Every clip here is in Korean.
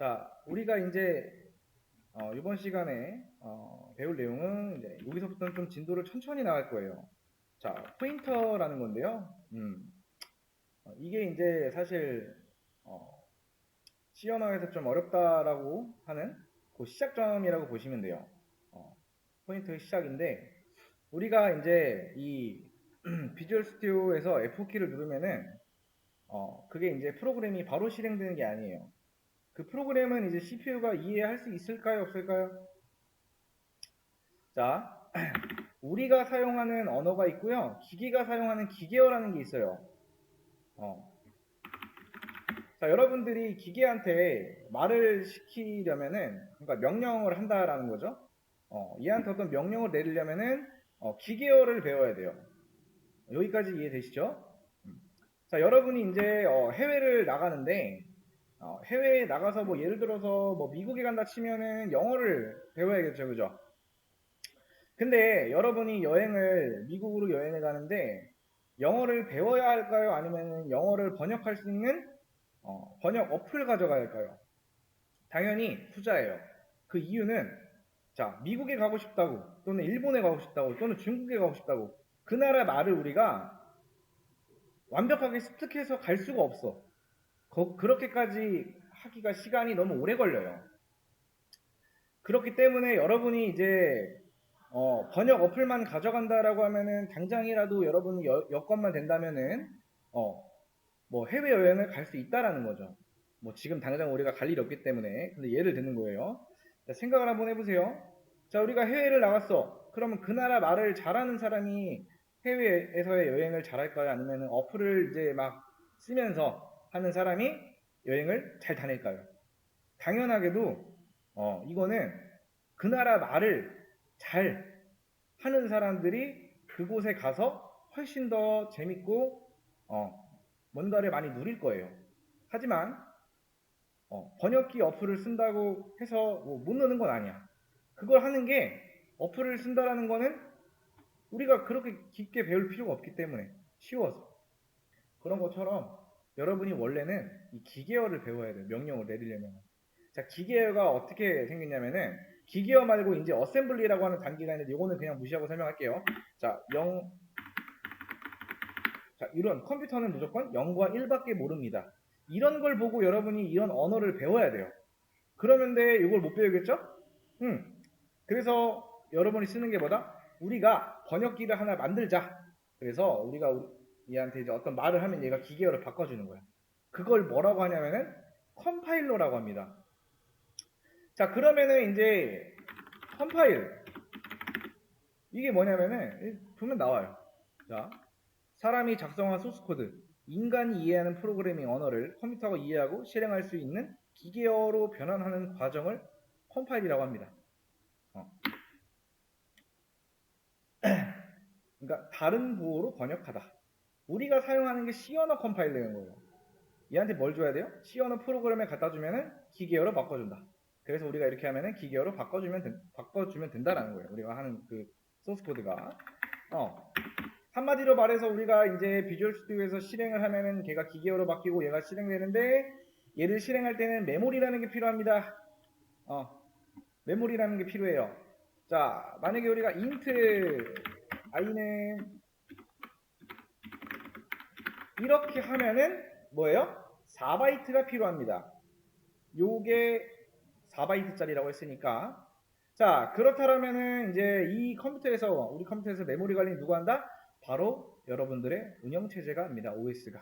자, 우리가 이제 이번 시간에 배울 내용은 이제 여기서부터는 좀 진도를 천천히 나갈 거예요. 자, 포인터라는 건데요. 이게 이제 사실 C 언어에서 좀 어렵다라고 하는 그 시작점이라고 보시면 돼요. 포인터의 시작인데 우리가 이제 이 비주얼 스튜디오에서 F4키를 누르면은 그게 이제 프로그램이 바로 실행되는 게 아니에요. 그 프로그램은 이제 CPU가 이해할 수 있을까요? 없을까요? 자, 우리가 사용하는 언어가 있고요. 기계가 사용하는 기계어라는 게 있어요. 어. 자, 여러분들이 기계한테 말을 시키려면은, 그러니까 명령을 한다라는 거죠. 얘한테 어떤 명령을 내리려면은, 기계어를 배워야 돼요. 여기까지 이해되시죠? 자, 여러분이 이제, 해외를 나가는데, 해외에 나가서 뭐 예를 들어서 뭐 미국에 간다 치면은 영어를 배워야겠죠. 그죠? 근데 여러분이 여행을 미국으로 여행을 가는데 영어를 배워야 할까요? 아니면 영어를 번역할 수 있는 번역 어플 가져가야 할까요? 당연히 후자예요. 그 이유는 자, 미국에 가고 싶다고 또는 일본에 가고 싶다고 또는 중국에 가고 싶다고 그 나라 말을 우리가 완벽하게 습득해서 갈 수가 없어. 그렇게까지 하기가 시간이 너무 오래 걸려요. 그렇기 때문에 여러분이 이제 번역 어플만 가져간다라고 하면은 당장이라도 여러분이 여건만 된다면은 뭐 해외 여행을 갈 수 있다라는 거죠. 뭐 지금 당장 우리가 갈 일이 없기 때문에 근데 예를 드는 거예요. 자, 생각을 한번 해보세요. 자, 우리가 해외를 나갔어. 그러면 그 나라 말을 잘하는 사람이 해외에서의 여행을 잘할까요? 아니면 어플을 이제 막 쓰면서 하는 사람이 여행을 잘 다닐까요? 당연하게도 이거는 그 나라 말을 잘 하는 사람들이 그곳에 가서 훨씬 더 재밌고 뭔가를 많이 누릴 거예요. 하지만 번역기 어플을 쓴다고 해서 뭐못 넣는 건 아니야. 그걸 하는 게 어플을 쓴다라는 거는 우리가 그렇게 깊게 배울 필요가 없기 때문에 쉬워서 그런 것처럼 여러분이 원래는 이 기계어를 배워야 돼요. 명령을 내리려면. 자, 기계어가 어떻게 생겼냐면은 기계어 말고 이제 어셈블리라고 하는 단계가 있는데 이거는 그냥 무시하고 설명할게요. 자, 자, 이런 컴퓨터는 무조건 0과 1밖에 모릅니다. 이런 걸 보고 여러분이 이런 언어를 배워야 돼요. 그러면 이걸 못 배우겠죠? 그래서 여러분이 쓰는 게 뭐다? 우리가 번역기를 하나 만들자. 그래서 우리가 얘한테 이제 어떤 말을 하면 얘가 기계어를 바꿔주는 거야. 그걸 뭐라고 하냐면은 컴파일러라고 합니다. 자, 그러면은 이제 컴파일 이게 뭐냐면은 보면 나와요. 자, 사람이 작성한 소스 코드, 인간이 이해하는 프로그래밍 언어를 컴퓨터가 이해하고 실행할 수 있는 기계어로 변환하는 과정을 컴파일이라고 합니다. 그러니까 다른 부호로 번역하다. 우리가 사용하는 게 C 언어 컴파일러인 거예요. 얘한테 뭘 줘야 돼요? C 언어 프로그램에 갖다 주면은 기계어로 바꿔준다. 그래서 우리가 이렇게 하면은 기계어로 바꿔주면 된다라는 거예요. 우리가 하는 그 소스 코드가. 한마디로 말해서 우리가 이제 비주얼 스튜디오에서 실행을 하면은 걔가 기계어로 바뀌고 얘가 실행되는데 얘를 실행할 때는 메모리라는 게 필요합니다. 메모리라는 게 필요해요. 자, 만약에 우리가 int i는 이렇게 하면은 뭐예요? 4바이트가 필요합니다. 요게 4바이트짜리라고 했으니까 자, 그렇다면은 이제 이 컴퓨터에서 우리 컴퓨터에서 메모리 관리 누가 한다? 바로 여러분들의 운영체제가 합니다. OS가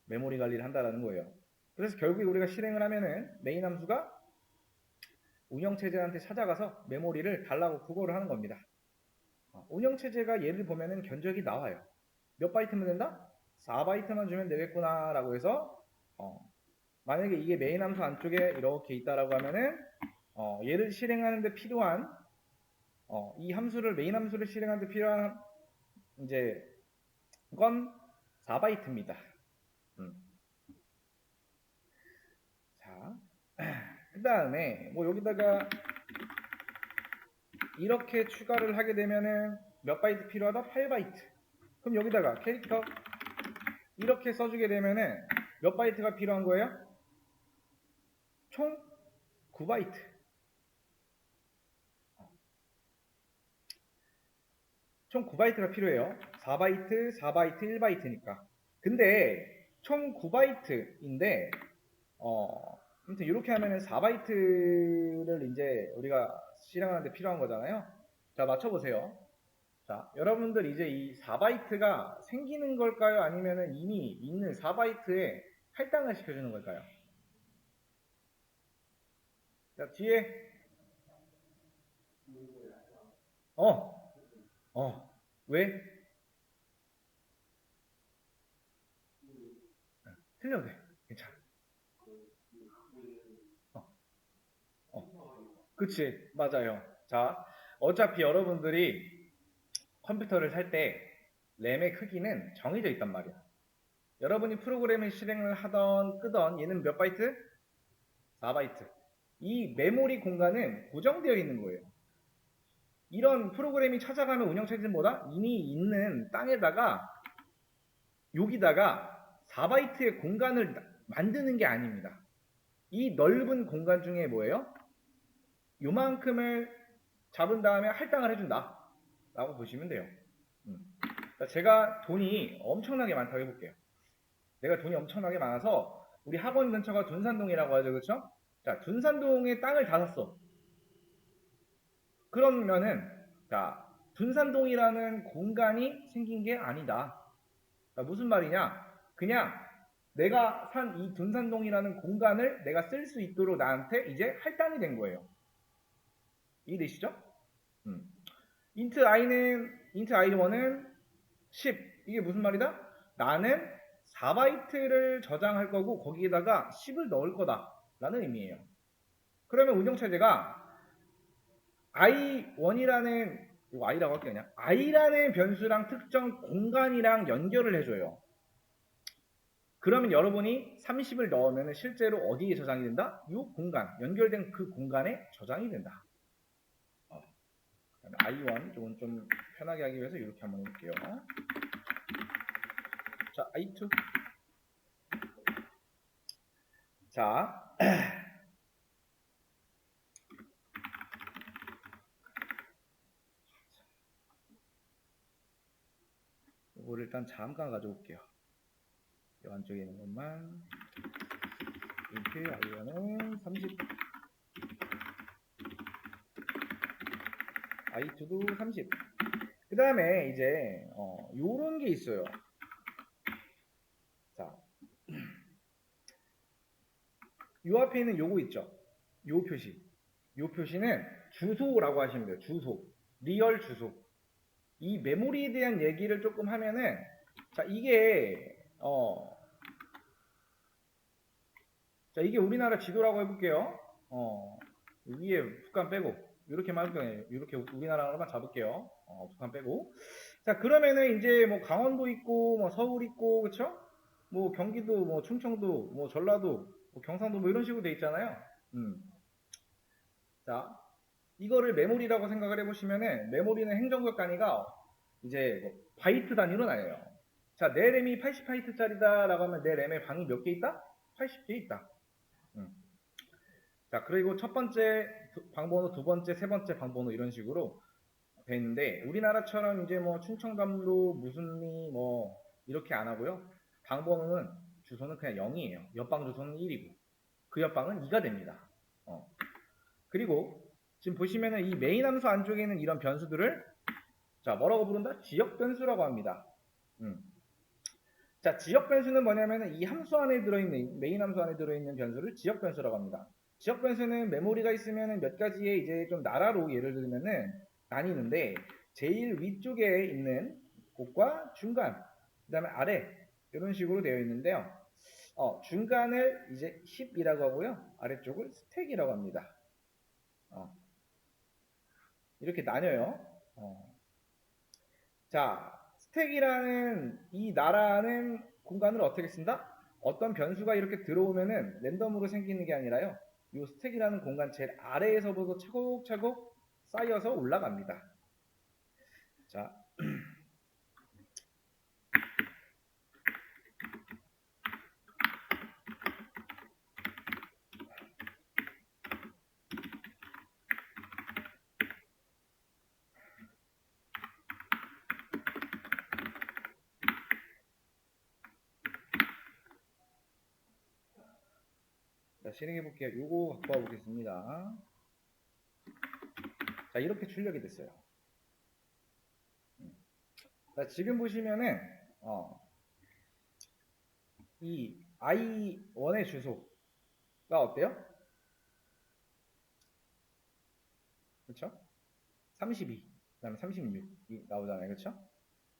메모리 관리를 한다라는 거예요. 그래서 결국에 우리가 실행을 하면은 메인 함수가 운영체제한테 찾아가서 메모리를 달라고 구걸을 하는 겁니다. 운영체제가 예를 보면은 견적이 나와요. 몇 바이트면 된다? 4바이트만 주면 되겠구나 라고 해서 만약에 이게 메인 함수 안쪽에 이렇게 있다라고 하면은 얘를 실행하는데 필요한 이 함수를 메인 함수를 실행하는데 필요한 이제 건 4바이트입니다. 자, 그 다음에 뭐 여기다가 이렇게 추가를 하게 되면은 몇 바이트 필요하다? 8바이트. 그럼 여기다가 캐릭터 이렇게 써주게 되면은 몇 바이트가 필요한 거예요? 총 9바이트. 총 9바이트가 필요해요. 4바이트, 4바이트, 1바이트니까. 근데 총 9바이트인데 아무튼 이렇게 하면은 4바이트를 이제 우리가 실행하는데 필요한 거잖아요. 자, 맞춰보세요. 자, 여러분들 이제 이 4바이트가 생기는 걸까요? 아니면은 이미 있는 4바이트에 할당을 시켜주는 걸까요? 자, 뒤에 어, 왜? 틀려도 돼. 괜찮아. 어, 그치, 맞아요. 자, 어차피 여러분들이 컴퓨터를 살 때 램의 크기는 정해져 있단 말이야. 여러분이 프로그램을 실행을 하던 끄던 얘는 몇 바이트? 4바이트. 이 메모리 공간은 고정되어 있는 거예요. 이런 프로그램이 찾아가는 운영체제보다 이미 있는 땅에다가 여기다가 4바이트의 공간을 만드는 게 아닙니다. 이 넓은 공간 중에 뭐예요? 요만큼을 잡은 다음에 할당을 해준다 라고 보시면 돼요. 제가 돈이 엄청나게 많다고 해볼게요. 내가 돈이 엄청나게 많아서 우리 학원 근처가 둔산동이라고 하죠, 그렇죠? 자, 둔산동에 땅을 다 샀어. 그러면은 자, 둔산동이라는 공간이 생긴 게 아니다. 무슨 말이냐? 그냥 내가 산 이 둔산동이라는 공간을 내가 쓸 수 있도록 나한테 이제 할당이 된 거예요. 이해되시죠? int i1은 10. 이게 무슨 말이다? 나는 4바이트를 저장할 거고 거기에다가 10을 넣을 거다 라는 의미예요. 그러면 운영체제가 i1이라는 이거 i라고 할게요. 그냥 i라는 변수랑 특정 공간이랑 연결을 해줘요. 그러면 여러분이 30을 넣으면 실제로 어디에 저장이 된다? 이 공간, 연결된 그 공간에 저장이 된다. i1 조금 좀 편하게 하기 위해서 이렇게 한번 해볼게요. 자, i2. 자, 이거를 일단 잠깐 가져올게요. 이 안쪽에 있는 것만. int i1은 30. i2도 30. 그 다음에 이제 요런 게 있어요. 자, 요 앞에 있는 요거 있죠. 요 표시. 요 표시는 주소라고 하시면 돼요. 주소. 리얼 주소. 이 메모리에 대한 얘기를 조금 하면은 자, 이게 자, 이게 우리나라 지도라고 해볼게요. 위에 북한 빼고 이렇게만 할게요. 이렇게 우리나라로만 잡을게요. 북한 빼고. 자, 그러면은 이제 뭐 강원도 있고 뭐 서울 있고 그쵸? 뭐 경기도 뭐 충청도 뭐 전라도 뭐 경상도 뭐 이런 식으로 돼 있잖아요. 자, 이거를 메모리라고 생각을 해보시면은 메모리는 행정구 단위가 이제 뭐 바이트 단위로 나뉘어요. 자, 내 램이 80바이트짜리다 라고 하면 내 램에 방이 몇 개 있다? 80개 있다. 자, 그리고 첫 번째 방번호, 두 번째, 세 번째 방번호 이런 식으로 돼 있는데 우리나라처럼 이제 뭐 충청남도 무슨리 뭐 이렇게 안 하고요. 방번호는 주소는 그냥 0이에요. 옆방 주소는 1이고 그 옆방은 2가 됩니다. 그리고 지금 보시면은 이 메인 함수 안쪽에 있는 이런 변수들을 자, 뭐라고 부른다? 지역 변수라고 합니다. 자, 지역 변수는 뭐냐면은 이 함수 안에 들어있는 메인 함수 안에 들어있는 변수를 지역 변수라고 합니다. 지역 변수는 메모리가 있으면은 몇 가지의 이제 좀 나라로 예를 들면은 나뉘는데 제일 위쪽에 있는 곳과 중간, 그 다음에 아래 이런 식으로 되어 있는데요. 중간을 이제 힙이라고 하고요. 아래쪽을 스택이라고 합니다. 이렇게 나뉘어요. 자, 스택이라는 이 나라는 공간을 어떻게 쓴다? 어떤 변수가 이렇게 들어오면은 랜덤으로 생기는 게 아니라요. 이 스택이라는 공간 제일 아래에서부터 차곡차곡 쌓여서 올라갑니다. 자, 자, 실행해 볼게요. 요거 갖고 와 보겠습니다. 자, 이렇게 출력이 됐어요. 자, 지금 보시면은, 이 I1의 주소가 어때요? 그쵸? 32, 그 다음에 36이 나오잖아요. 그쵸?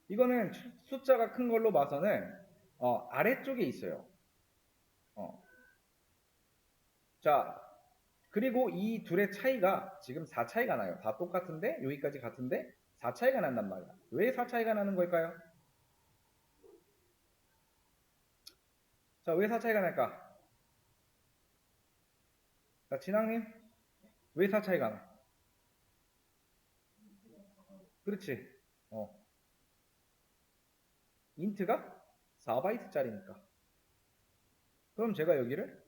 이거는 숫자가 큰 걸로 봐서는, 아래쪽에 있어요. 자, 그리고 이 둘의 차이가 지금 4 차이가 나요. 다 똑같은데, 여기까지 같은데, 4 차이가 난단 말이야. 왜 4 차이가 나는 걸까요? 자, 왜 4 차이가 날까? 자, 진학님, 왜 4 차이가 나? 그렇지. 어, 인트가 4바이트짜리니까. 그럼 제가 여기를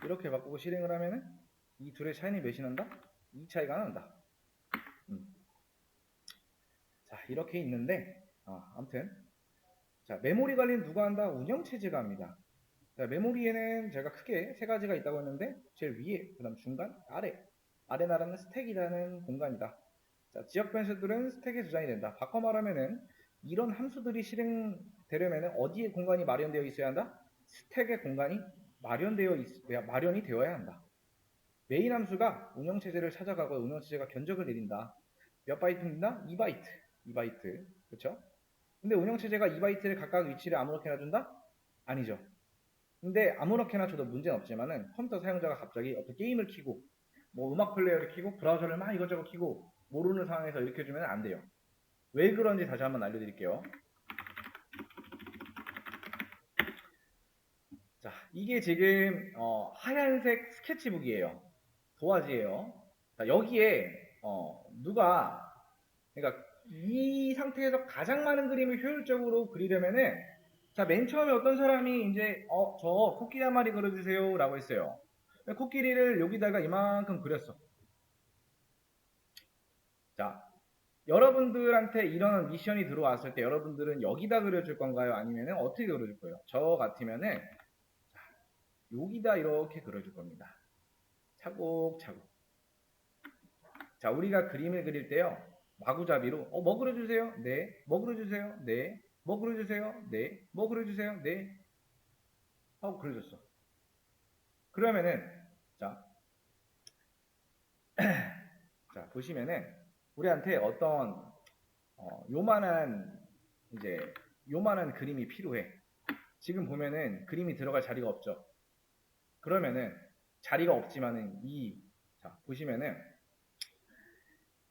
이렇게 바꾸고 실행을 하면은 이 둘의 차이는 몇이 난다? 2 차이가 난다. 자, 이렇게 있는데, 아무튼. 자, 메모리 관리는 누가 한다? 운영체제가 합니다. 자, 메모리에는 제가 크게 세 가지가 있다고 했는데, 제일 위에, 그 다음 중간, 아래. 아래 나라는 스택이라는 공간이다. 자, 지역 변수들은 스택에 저장이 된다. 바꿔 말하면은, 이런 함수들이 실행되려면 어디에 공간이 마련되어 있어야 한다? 스택에 공간이 마련이 되어야 한다. 메인 함수가 운영체제를 찾아가고 운영체제가 견적을 내린다. 몇 바이트입니다? 2바이트. 2바이트. 그쵸? 근데 운영체제가 2바이트를 각각 위치를 아무렇게나 준다? 아니죠. 근데 아무렇게나 줘도 문제는 없지만은 컴퓨터 사용자가 갑자기 어떤 게임을 키고 뭐 음악 플레이어를 키고 브라우저를 막 이것저것 키고 모르는 상황에서 이렇게 주면 안 돼요. 왜 그런지 다시 한번 알려드릴게요. 자, 이게 지금 하얀색 스케치북이에요. 도화지예요. 자, 여기에 누가 그러니까 이 상태에서 가장 많은 그림을 효율적으로 그리려면은 자, 맨 처음에 어떤 사람이 이제 저 코끼리 한 마리 그려주세요 라고 했어요. 코끼리를 여기다가 이만큼 그렸어. 자, 여러분들한테 이런 미션이 들어왔을 때 여러분들은 여기다 그려줄 건가요? 아니면은 어떻게 그려줄 거예요? 저 같으면은 여기다 이렇게 그려줄 겁니다. 차곡차곡. 자, 우리가 그림을 그릴 때요. 마구잡이로 뭐 그려주세요? 네. 뭐 그려주세요? 네. 뭐 그려주세요? 네. 뭐 그려주세요? 네. 하고 그려줬어. 그러면은 자, 자 보시면은 우리한테 어떤 요만한 이제 요만한 그림이 필요해. 지금 보면은 그림이 들어갈 자리가 없죠. 그러면은 자리가 없지만은 자 보시면은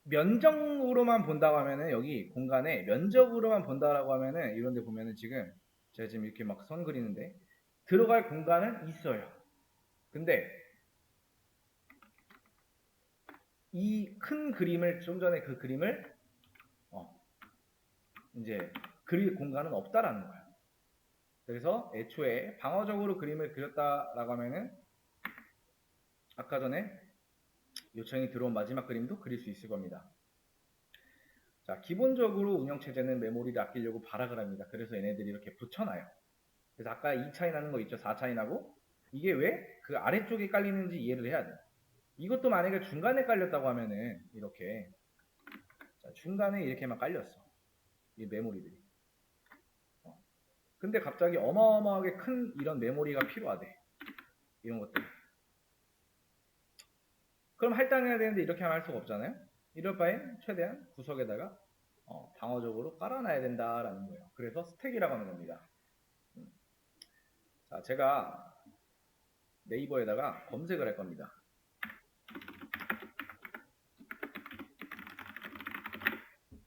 면적으로만 본다고 하면은 여기 공간에 면적으로만 본다라고 하면은 이런 데 보면은 지금 제가 지금 이렇게 막 선 그리는데 들어갈 공간은 있어요. 근데 이 큰 그림을 좀 전에 그 그림을 이제 그릴 공간은 없다라는 거예요. 그래서 애초에 방어적으로 그림을 그렸다라고 하면은 아까 전에 요청이 들어온 마지막 그림도 그릴 수 있을 겁니다. 자, 기본적으로 운영체제는 메모리를 아끼려고 발악을 합니다. 그래서 얘네들이 이렇게 붙여놔요. 그래서 아까 2 차이 나는 거 있죠? 4 차이 나고 이게 왜 그 아래쪽에 깔리는지 이해를 해야 돼요. 이것도 만약에 중간에 깔렸다고 하면은 이렇게 자, 중간에 이렇게만 깔렸어. 이 메모리들이. 근데 갑자기 어마어마하게 큰 이런 메모리가 필요하대. 이런 것들. 그럼 할당해야 되는데 이렇게 하면 할 수가 없잖아요. 이럴 바엔 최대한 구석에다가 방어적으로 깔아놔야 된다라는 거예요. 그래서 스택이라고 하는 겁니다. 자, 제가 네이버에다가 검색을 할 겁니다.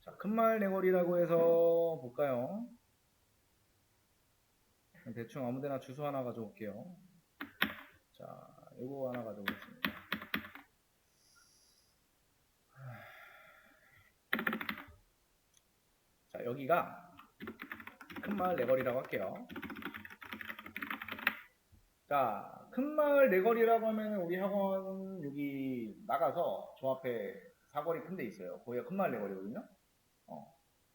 자, 큰말 내거리라고 해서 볼까요? 대충 아무데나 주소 하나 가져올게요. 자, 이거 하나 가져오겠습니다. 자, 여기가 큰마을 내거리라고 할게요. 자, 큰마을 내거리라고 하면 우리 학원 여기 나가서 저 앞에 사거리 큰 데 있어요. 거기가 큰마을 내거리거든요.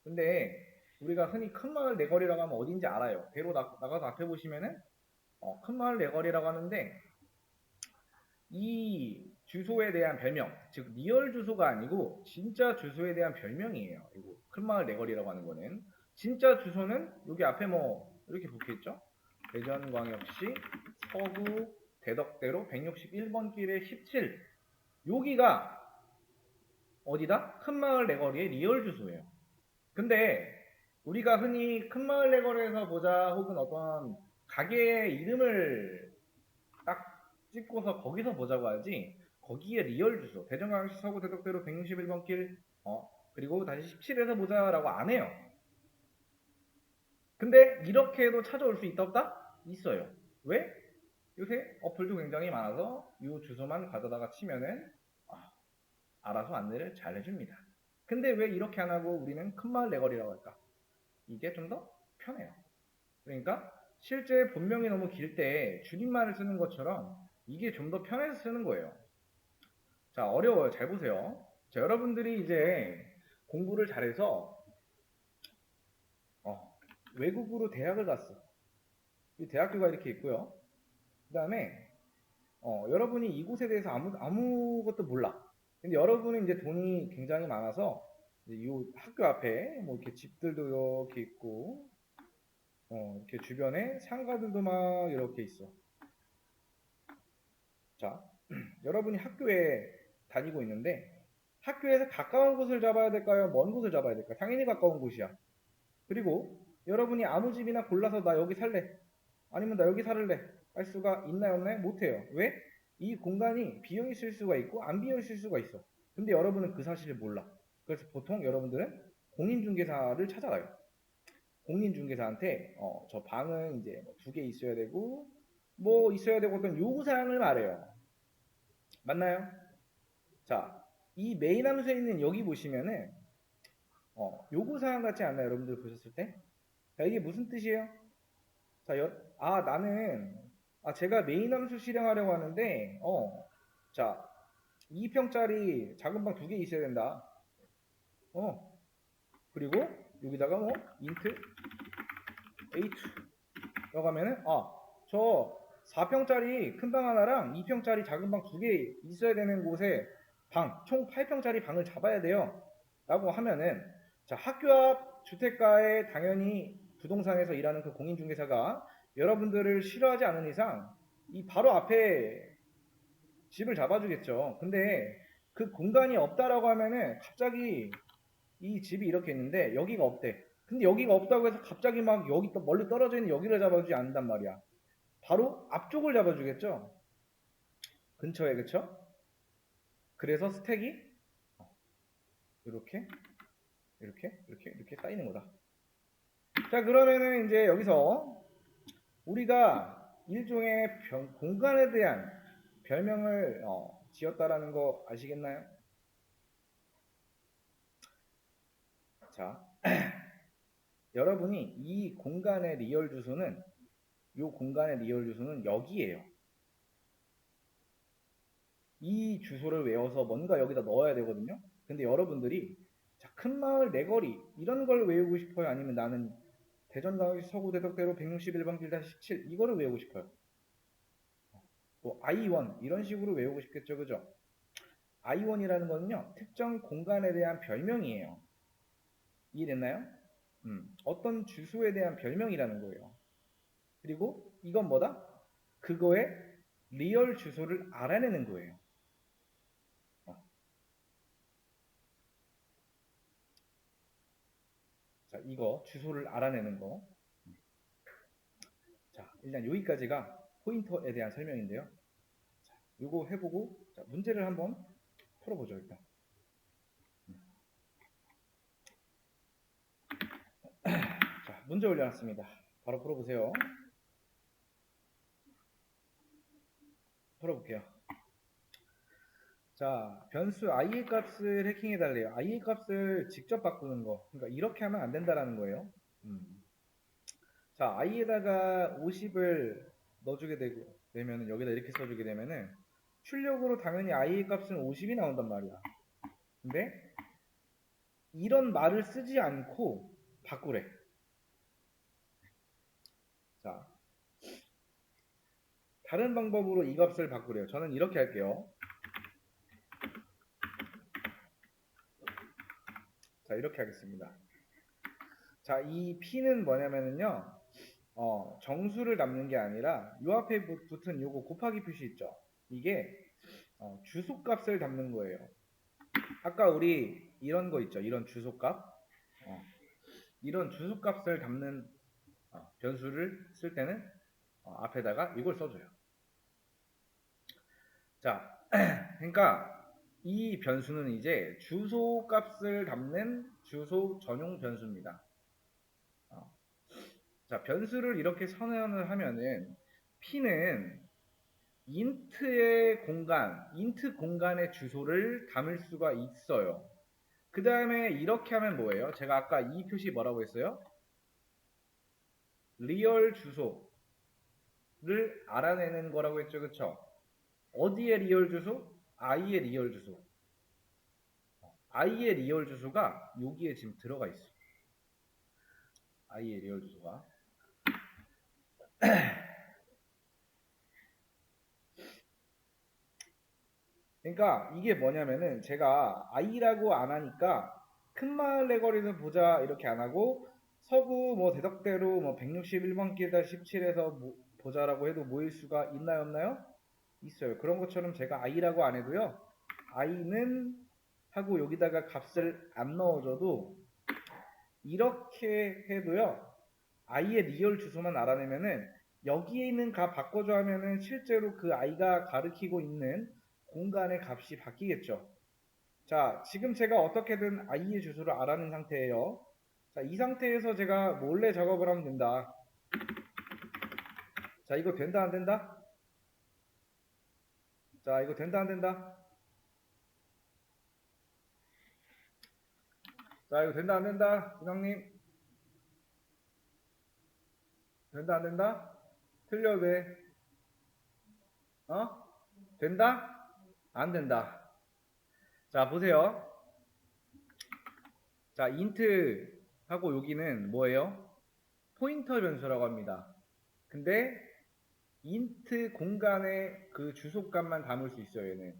근데 우리가 흔히 큰 마을 내거리라고 하면 어딘지 알아요. 배로 나가서 앞에 보시면은 큰 마을 내거리라고 하는데 이 주소에 대한 별명, 즉 리얼 주소가 아니고 진짜 주소에 대한 별명이에요. 이거 큰 마을 내거리라고 하는 거는 진짜 주소는 여기 앞에 뭐 이렇게 붙어있죠. 대전광역시 서구 대덕대로 161번 길의 17. 여기가 어디다? 큰 마을 내거리의 리얼 주소예요. 근데 우리가 흔히 큰 마을 내거리에서 보자 혹은 어떤 가게의 이름을 딱 찍고서 거기서 보자고 하지 거기에 리얼 주소 대전광역시 서구 대덕대로 161번 길 그리고 다시 17에서 보자라고 안 해요. 근데 이렇게 해도 찾아올 수 있다 없다? 있어요. 왜? 요새 어플도 굉장히 많아서 이 주소만 가져다가 치면은 알아서 안내를 잘 해줍니다. 근데 왜 이렇게 안 하고 우리는 큰 마을 내거리라고 할까? 이게 좀 더 편해요. 그러니까 실제 본명이 너무 길 때 줄임말을 쓰는 것처럼 이게 좀 더 편해서 쓰는 거예요. 자, 어려워요. 잘 보세요. 자, 여러분들이 이제 공부를 잘해서 외국으로 대학을 갔어. 이 대학교가 이렇게 있고요. 그 다음에 여러분이 이곳에 대해서 아무것도 몰라. 근데 여러분은 이제 돈이 굉장히 많아서 이 학교 앞에 뭐 이렇게 집들도 이렇게 있고 이렇게 주변에 상가들도 막 이렇게 있어. 자, 여러분이 학교에 다니고 있는데 학교에서 가까운 곳을 잡아야 될까요? 먼 곳을 잡아야 될까요? 당연히 가까운 곳이야. 그리고 여러분이 아무 집이나 골라서 나 여기 살래. 아니면 나 여기 살래. 할 수가 있나요? 없나요? 못해요. 왜? 이 공간이 비어 있을 수가 있고 안 비어 있을 수가 있어. 근데 여러분은 그 사실을 몰라. 그래서 보통 여러분들은 공인중개사를 찾아가요. 공인중개사한테 저 방은 이제 뭐 2개 있어야 되고 뭐 있어야 되고 어떤 요구사항을 말해요. 맞나요? 자, 이 메인 함수에 있는 여기 보시면은 요구사항 같지 않나요? 여러분들 보셨을 때? 자, 이게 무슨 뜻이에요? 자, 나는 제가 메인 함수 실행하려고 하는데 자, 2평짜리 작은 방 2개 있어야 된다. 그리고 여기다가 뭐 인트 a2라고 하면은 저 4평짜리 큰 방 하나랑 2평짜리 작은 방 2개 있어야 되는 곳에 총 8평짜리 방을 잡아야 돼요. 라고 하면은 자, 학교 앞 주택가에 당연히 부동산에서 일하는 그 공인중개사가 여러분들을 싫어하지 않은 이상 이 바로 앞에 집을 잡아주겠죠. 근데 그 공간이 없다라고 하면은 갑자기 이 집이 이렇게 있는데 여기가 없대. 근데 여기가 없다고 해서 갑자기 막 여기 또 멀리 떨어져 있는 여기를 잡아주지 않는단 말이야. 바로 앞쪽을 잡아주겠죠. 근처에, 그쵸? 그래서 스택이 이렇게 이렇게 쌓이는 거다. 자, 그러면은 이제 여기서 우리가 일종의 공간에 대한 별명을 지었다라는 거 아시겠나요? 자, 여러분이 이 공간의 리얼 주소는 여기예요. 이 주소를 외워서 뭔가 여기다 넣어야 되거든요. 근데 여러분들이 자, 큰 마을 내거리 이런 걸 외우고 싶어요? 아니면 나는 대전광역시 서구 대덕대로 161번 길 17 이거를 외우고 싶어요? 또 I1 이런 식으로 외우고 싶겠죠, 그죠? I1이라는 거는요 특정 공간에 대한 별명이에요. 이해됐나요? 어떤 주소에 대한 별명이라는 거예요. 그리고 이건 뭐다? 그거의 리얼 주소를 알아내는 거예요. 자, 이거 주소를 알아내는 거. 자, 일단 여기까지가 포인터에 대한 설명인데요. 자, 이거 해보고 자, 문제를 한번 풀어보죠, 일단. 자, 문제 올려놨습니다. 바로 풀어보세요. 풀어볼게요. 자, 변수 i의 값을 해킹해달래요. i의 값을 직접 바꾸는 거. 그러니까 이렇게 하면 안 된다라는 거예요. 자, i에다가 50을 넣어주게 되면 여기다 이렇게 써주게 되면은 출력으로 당연히 i의 값은 50이 나온단 말이야. 근데 이런 말을 쓰지 않고 바꾸래. 자, 다른 방법으로 이 값을 바꾸래요. 저는 이렇게 할게요. 자, 이렇게 하겠습니다. 자, 이 P는 뭐냐면은요, 정수를 담는 게 아니라 요 앞에 붙은 요거 곱하기 표시 있죠? 이게 주소값을 담는 거예요. 아까 우리 이런 거 있죠? 이런 주소값. 이런 주소값을 담는 변수를 쓸 때는 앞에다가 이걸 써줘요. 자, 그러니까 이 변수는 이제 주소값을 담는 주소 전용 변수입니다. 자, 변수를 이렇게 선언을 하면은 P는 인트의 공간, 인트 공간의 주소를 담을 수가 있어요. 그 다음에 이렇게 하면 뭐예요? 제가 아까 이 표시 뭐라고 했어요? 리얼 주소를 알아내는 거라고 했죠, 그쵸? 어디의 리얼 주소? i의 리얼 주소. i의 리얼 주소가 여기에 지금 들어가 있어요. i의 리얼 주소가. 그러니까 이게 뭐냐면은 제가 i라고 안 하니까 큰마을 내거리에서 보자 이렇게 안 하고 서구 뭐 대덕대로 뭐 161번 길다 17에서 보자라고 해도 모일 수가 있나요 없나요? 있어요. 그런 것처럼 제가 i라고 안 해도요. i는 하고 여기다가 값을 안 넣어줘도 이렇게 해도요. i의 리얼 주소만 알아내면은 여기에 있는 값 바꿔줘 하면은 실제로 그 i가 가리키고 있는 공간의 값이 바뀌겠죠. 자, 지금 제가 어떻게든 i의 주소를 알아낸 상태예요. 자, 이 상태에서 제가 몰래 작업을 하면 된다. 자, 이거 된다 안 된다? 자, 이거 된다 안 된다? 자, 이거 된다 안 된다? 부장님? 된다 안 된다? 틀려도 돼. 어? 된다? 안 된다. 자, 보세요. 자, 인트 하고 여기는 뭐예요? 포인터 변수라고 합니다. 근데 인트 공간의 그 주소값만 담을 수 있어요, 얘는.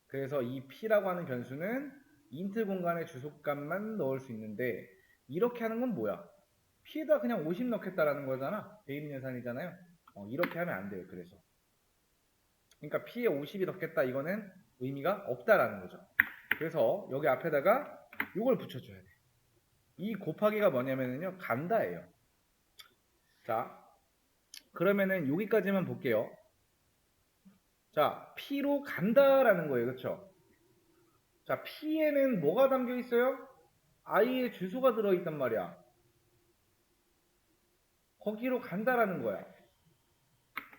그래서 이 p라고 하는 변수는 인트 공간의 주소값만 넣을 수 있는데 이렇게 하는 건 뭐야? p에다 그냥 50 넣겠다라는 거잖아. 대입 예산이잖아요. 이렇게 하면 안 돼요. 그래서. 그러니까 p에 50이 넣겠다 이거는 의미가 없다라는 거죠. 그래서 여기 앞에다가 이걸 붙여줘야 돼. 이 곱하기가 뭐냐면요. 간다예요. 자, 그러면은 여기까지만 볼게요. 자, P로 간다라는 거예요. 그쵸? 자, P에는 뭐가 담겨 있어요? i의 주소가 들어있단 말이야. 거기로 간다라는 거야.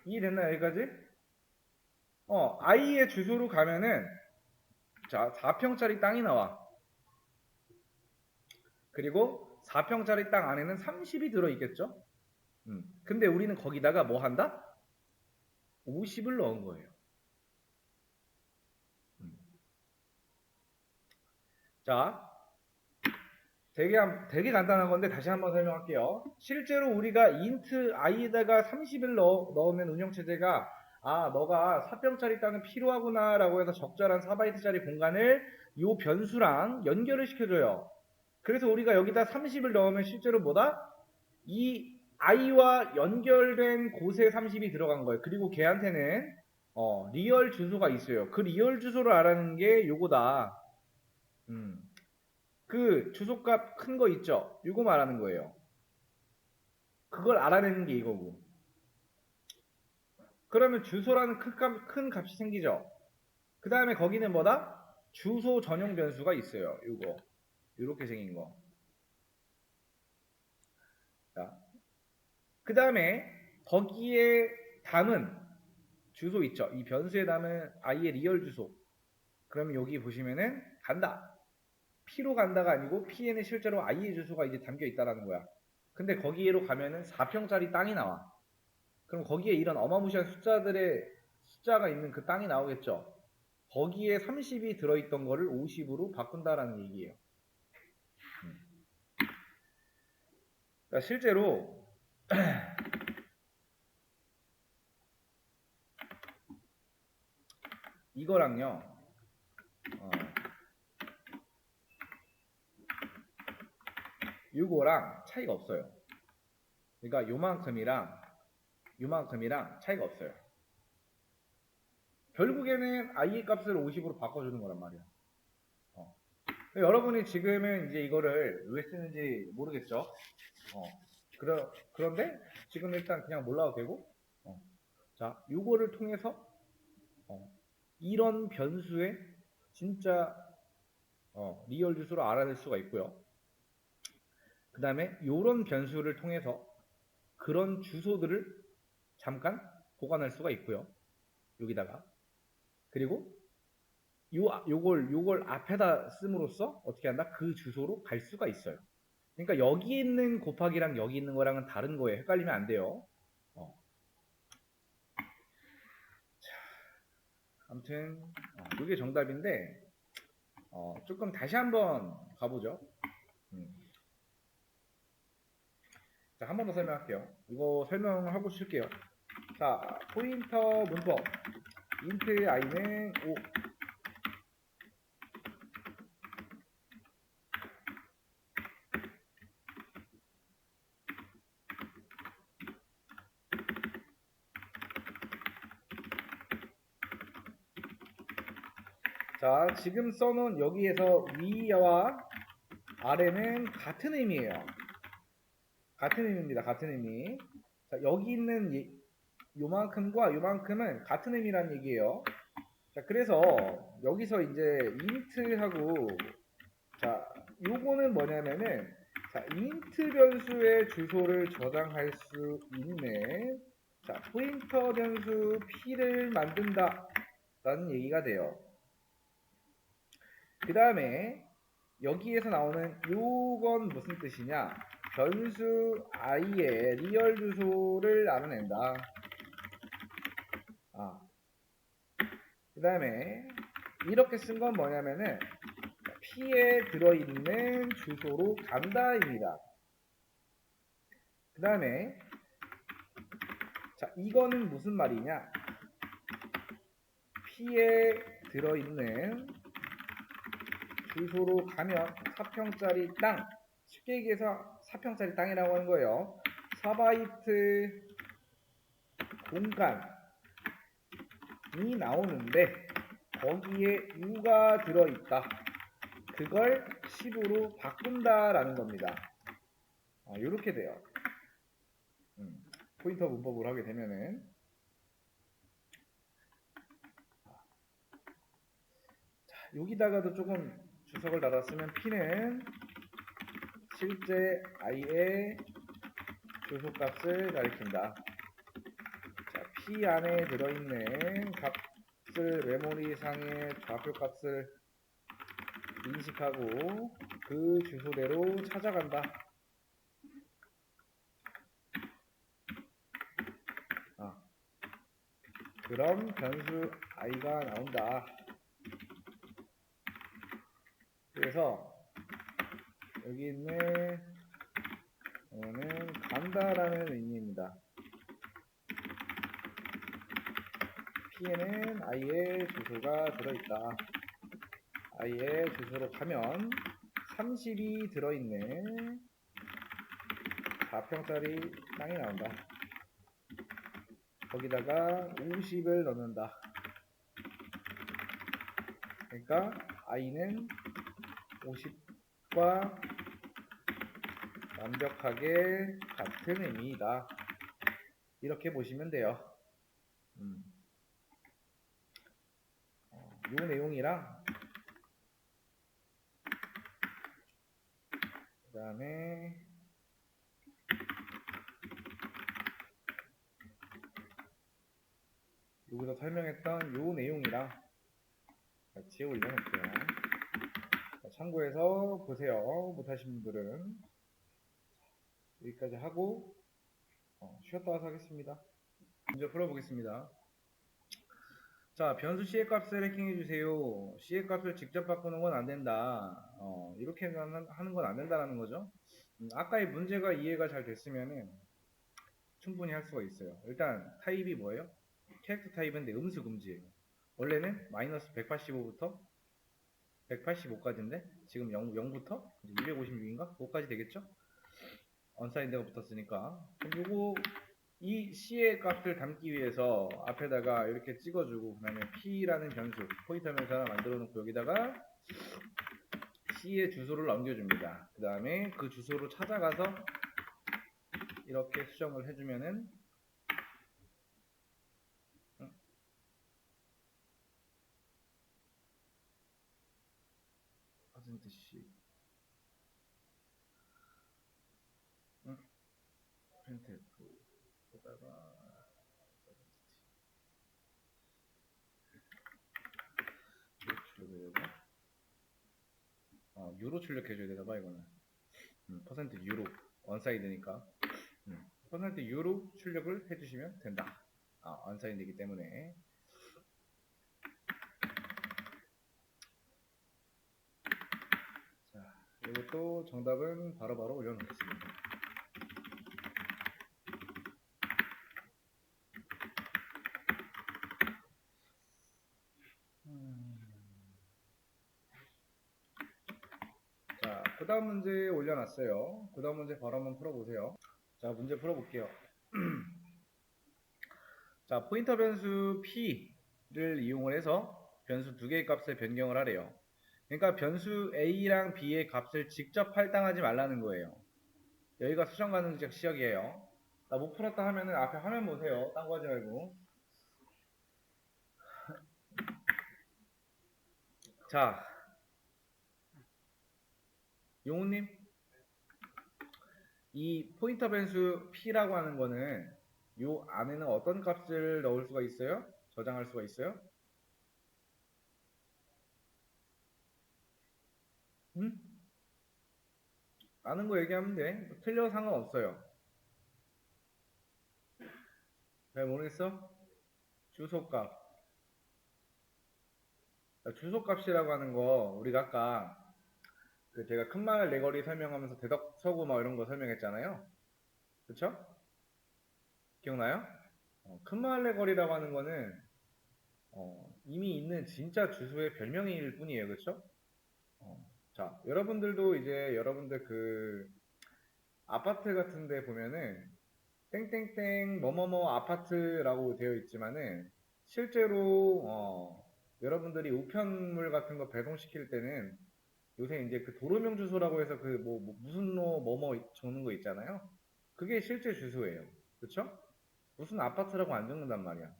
이해됐나요? 여기까지? i의 주소로 가면은 자, 4평짜리 땅이 나와. 그리고 4평짜리 땅 안에는 30이 들어있겠죠? 근데 우리는 거기다가 뭐 한다? 50을 넣은 거예요. 자, 되게 간단한 건데 다시 한번 설명할게요. 실제로 우리가 int i에다가 30을 넣으면 운영체제가 너가 4평짜리 땅은 필요하구나 라고 해서 적절한 4바이트짜리 공간을 이 변수랑 연결을 시켜줘요. 그래서 우리가 여기다 30을 넣으면 실제로 뭐다? 이 i와 연결된 곳에 30이 들어간 거예요. 그리고 걔한테는 리얼 주소가 있어요. 그 리얼 주소를 알아내는 게 요거다. 그 주소값 큰 거 있죠? 이거 말하는 거예요. 그걸 알아내는 게 이거고. 그러면 주소라는 큰 값이 생기죠? 그 다음에 거기는 뭐다? 주소 전용 변수가 있어요. 이거. 이렇게 생긴 거. 자. 그 다음에 거기에 담은 주소 있죠? 이 변수에 담은 i의 리얼 주소. 그러면 여기 보시면은 간다. P로 간다가 아니고 P에는 실제로 i의 주소가 이제 담겨 있다라는 거야. 근데 거기로 가면은 4평짜리 땅이 나와. 그럼 거기에 이런 어마무시한 숫자가 있는 그 땅이 나오겠죠. 거기에 30이 들어있던 거를 50으로 바꾼다라는 얘기예요. 자, 실제로 이거랑요, 요거랑 차이가 없어요. 그러니까 요만큼이랑 차이가 없어요. 결국에는 i의 값을 50으로 바꿔주는 거란 말이야. 여러분이 지금은 이제 이거를 왜 쓰는지 모르겠죠? 그런데 지금 일단 그냥 몰라도 되고, 자, 요거를 통해서 이런 변수의 진짜 리얼 주소를 알아낼 수가 있고요. 그 다음에 요런 변수를 통해서 그런 주소들을 잠깐 보관할 수가 있고요. 여기다가. 그리고 요걸 앞에다 씀으로써 어떻게 한다? 그 주소로 갈 수가 있어요. 그러니까 여기 있는 곱하기랑 여기 있는 거랑은 다른 거예요. 헷갈리면 안 돼요. 아무튼 이게 정답인데 조금 다시 한번 가보죠. 자, 한 번 더 설명할게요. 이거 설명하고 쉴게요. 자, 포인터 문법 int i는 5. 자, 지금 써놓은 여기에서 위와 아래는 같은 의미예요. 같은 의미입니다. 같은 의미. 자, 여기 있는 요만큼과 요만큼은 같은 의미라는 얘기예요. 자, 그래서 여기서 이제 int하고 자, 요거는 뭐냐면은 자, int 변수의 주소를 저장할 수 있는 자, 포인터 변수 p를 만든다 라는 얘기가 돼요. 그 다음에 여기에서 나오는 요건 무슨 뜻이냐? 변수 i의 리얼 주소를 알아낸다. 그 다음에 이렇게 쓴 건 뭐냐면은 p에 들어있는 주소로 간다입니다. 그 다음에 자, 이거는 무슨 말이냐? p에 들어있는 주소로 가면 4평짜리 땅, 쉽게 얘기해서 4평짜리 땅이라고 하는 거예요. 4바이트 공간이 나오는데 거기에 u가 들어있다. 그걸 10으로 바꾼다라는 겁니다. 이렇게 돼요. 포인터 문법으로 하게 되면은 자, 여기다가도 조금 주석을 달았으면 p는 실제 i의 주소값을 가리킨다. 자, p 안에 들어있는 값을 메모리상의 좌표값을 인식하고 그 주소대로 찾아간다. 그럼 변수 i가 나온다. 그래서 여기 있는 이거는 간다라는 의미입니다. p에는 i의 주소가 들어있다. i의 주소로 가면 30이 들어있는 4평짜리 땅이 나온다. 거기다가 50을 넣는다. 그러니까 i는 50과 완벽하게 같은 의미이다. 이렇게 보시면 돼요. 이 내용이랑 그 다음에 여기서 설명했던 이 내용이랑 같이 올려놓을게요. 참고해서 보세요. 못하신 분들은 여기까지 하고 쉬었다 와서 하겠습니다. 먼저 풀어보겠습니다. 자, 변수 c의 값을 해킹해주세요. c의 값을 직접 바꾸는 건 안된다. 이렇게 하는 건 안된다라는 거죠. 아까의 문제가 이해가 잘 됐으면은 충분히 할 수가 있어요. 일단 타입이 뭐예요? 캐릭터 타입인데 음수 금지예요. 원래는 마이너스 185부터 185까지인데 지금 0부터 256인가? 그거까지 되겠죠? 언사인드가 붙었으니까 그럼 요거 이 C의 값을 담기 위해서 앞에다가 이렇게 찍어주고 그 다음에 P라는 변수 포인터 변수 하나 만들어 놓고 여기다가 C의 주소를 넘겨줍니다. 그 다음에 그 주소로 찾아가서 이렇게 수정을 해주면은 %C printf에다가 출력해야 되고 유로 출력해줘야 되나 봐 이거는 퍼센트 유로 원사이드니까 퍼센트 유로 출력을 해주시면 된다. 원사이드이기 때문에 자 이것도 정답은 바로바로 올려놓겠습니다. 자, 그 다음 문제 올려놨어요. 그 다음 문제 바로 한번 풀어보세요. 자, 문제 풀어볼게요. 자, 포인터 변수 P를 이용을 해서 변수 두 개의 값을 변경을 하래요. 그러니까 변수 A랑 B의 값을 직접 할당하지 말라는 거예요. 여기가 수정 가능적 시역이에요. 나 못 풀었다 하면은 앞에 화면 보세요. 딴 거 하지 말고. 자, 용우님. 이 포인터 변수 P라고 하는 거는 요 안에는 어떤 값을 넣을 수가 있어요? 저장할 수가 있어요? 응? 아는 거 얘기하면 돼. 뭐 틀려 상관없어요. 잘 모르겠어? 주소값. 주소값이라고 하는 거 우리가 아까 그 제가 큰말 내거리 설명하면서 대덕 서구 막 이런 거 설명했잖아요. 그쵸? 기억나요? 큰말 내거리라고 하는 거는 이미 있는 진짜 주소의 별명일 뿐이에요. 그쵸? 자, 여러분들도 이제 여러분들 그 아파트 같은 데 보면은 땡땡땡 뭐뭐뭐 아파트라고 되어 있지만은 실제로 여러분들이 우편물 같은 거 배송시킬 때는 요새 이제 그 도로명 주소라고 해서 그 뭐 무슨 로 뭐뭐 적는 거 있잖아요. 그게 실제 주소예요. 그쵸? 무슨 아파트라고 안 적는단 말이야.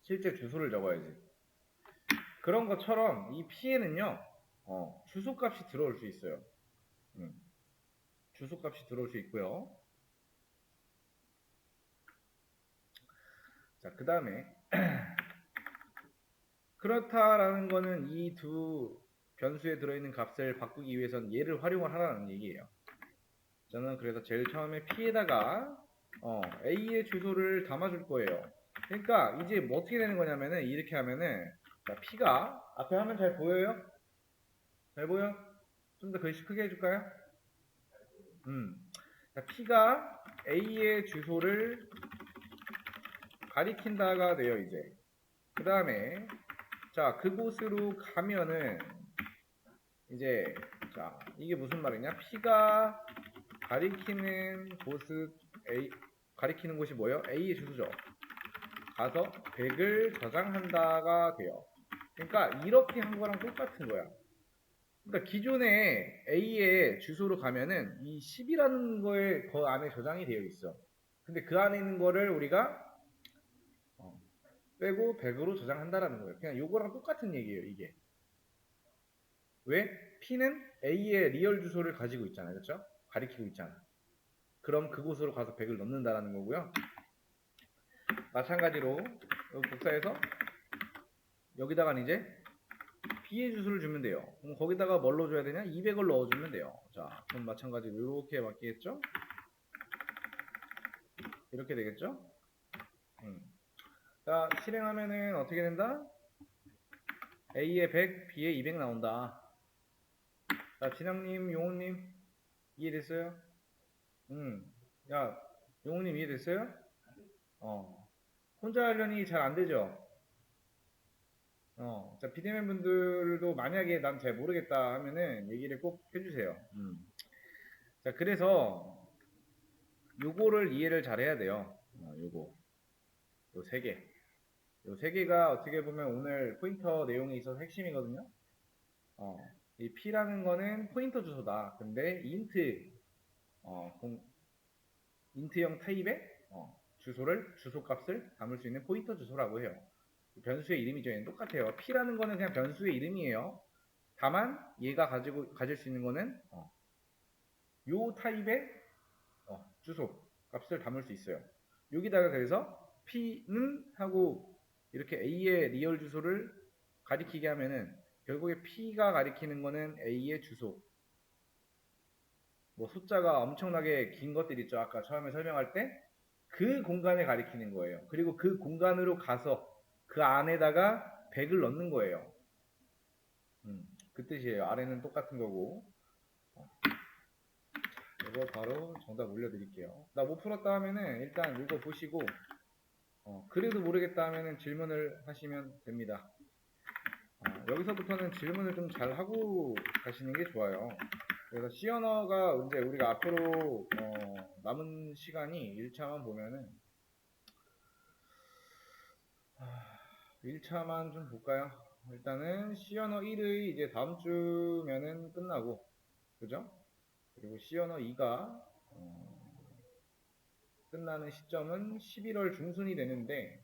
실제 주소를 적어야지. 그런 것처럼 이 P에는요, 주소값이 들어올 수 있어요. 음, 주소값이 들어올 수 있고요. 자, 그 다음에 그렇다라는 거는 이 두 변수에 들어있는 값을 바꾸기 위해서는 얘를 활용을 하라는 얘기예요. 저는 그래서 제일 처음에 P에다가 A의 주소를 담아줄 거예요. 그러니까 이제 뭐 어떻게 되는 거냐면은 이렇게 하면은 자, P가 앞에 화면 잘 보여요? 잘 보여? 좀 더 글씨 크게 해줄까요? 자, P가 A의 주소를 가리킨다가 돼요 이제. 그 다음에 자 그곳으로 가면은 이제 자 이게 무슨 말이냐? P가 가리키는 곳은 가리키는 곳이 뭐예요? A의 주소죠. 가서 100을 저장한다가 돼요. 그러니까 이렇게 한 거랑 똑같은 거야. 그러니까 기존에 A의 주소로 가면은 이 10이라는 거에 그 안에 저장이 되어 있어. 근데 그 안에 있는 거를 우리가 빼고 100으로 저장한다라는 거예요. 그냥 요거랑 똑같은 얘기예요, 이게. 왜? P는 A의 리얼 주소를 가지고 있잖아요. 그렇죠? 가리키고 있잖아. 그럼 그곳으로 가서 100을 넣는다라는 거고요. 마찬가지로 복사해서 여기다가 이제 B의 주소를 주면 돼요. 그럼 거기다가 뭘 넣어줘야 되냐? 200을 넣어주면 돼요. 자, 그럼 마찬가지로 이렇게 바뀌겠죠? 이렇게 되겠죠? 자, 실행하면은 어떻게 된다? A에 100, B에 200 나온다. 자, 진영님, 용호님, 이해됐어요? 야, 용우님 이해됐어요? 혼자 하려니 잘 안 되죠? 자, 비대면 분들도 만약에 난 잘 모르겠다 하면은 얘기를 꼭 해주세요. 자, 그래서 요거를 이해를 잘 해야 돼요. 요 세 개. 요 세 개가 어떻게 보면 오늘 포인터 내용에 있어서 핵심이거든요. 이 P라는 거는 포인터 주소다. 근데 어, 공- 인트형 타입의 주소값을 담을 수 있는 포인터 주소라고 해요. 변수의 이름이죠. 얘는 똑같아요. P라는 거는 그냥 변수의 이름이에요. 다만 얘가 가질 수 있는 거는 요 타입의 주소 값을 담을 수 있어요. 여기다가 그래서 P는 하고 이렇게 A의 리얼 주소를 가리키게 하면은 결국에 P가 가리키는 거는 A의 주소. 뭐 숫자가 엄청나게 긴 것들 있죠. 아까 처음에 설명할 때 그 공간을 가리키는 거예요. 그리고 그 공간으로 가서 그 안에다가 100을 넣는 거예요. 그 뜻이에요. 아래는 똑같은 거고. 이거 바로 정답 올려드릴게요. 나 못 풀었다 하면은 일단 이거 보시고 그래도 모르겠다 하면은 질문을 하시면 됩니다. 여기서부터는 질문을 좀 잘 하고 가시는 게 좋아요. 그래서 C 언어가 이제 우리가 앞으로 남은 시간이 1차만 보면은 1차만 좀 볼까요? 일단은 C 언어 1의 이제 다음 주면은 끝나고 그죠? 그리고 C 언어 2가 끝나는 시점은 11월 중순이 되는데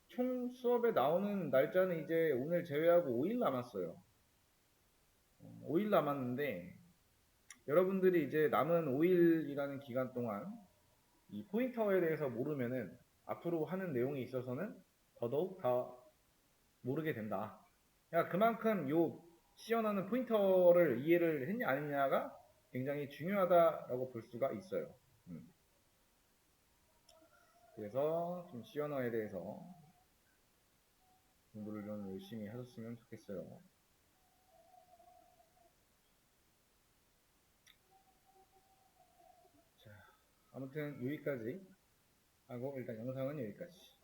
총 수업에 나오는 날짜는 이제 오늘 제외하고 5일 남았어요. 5일 남았는데 여러분들이 이제 남은 5일이라는 기간 동안 이 포인터에 대해서 모르면은 앞으로 하는 내용에 있어서는 더더욱 다 모르게 된다. 그러니까 그만큼 요 시연하는 포인터를 이해를 했냐 안 했냐가 굉장히 중요하다라고 볼 수가 있어요. 그래서 좀 시연어에 대해서 공부를 좀 열심히 하셨으면 좋겠어요. 자, 아무튼 여기까지 하고 일단 영상은 여기까지.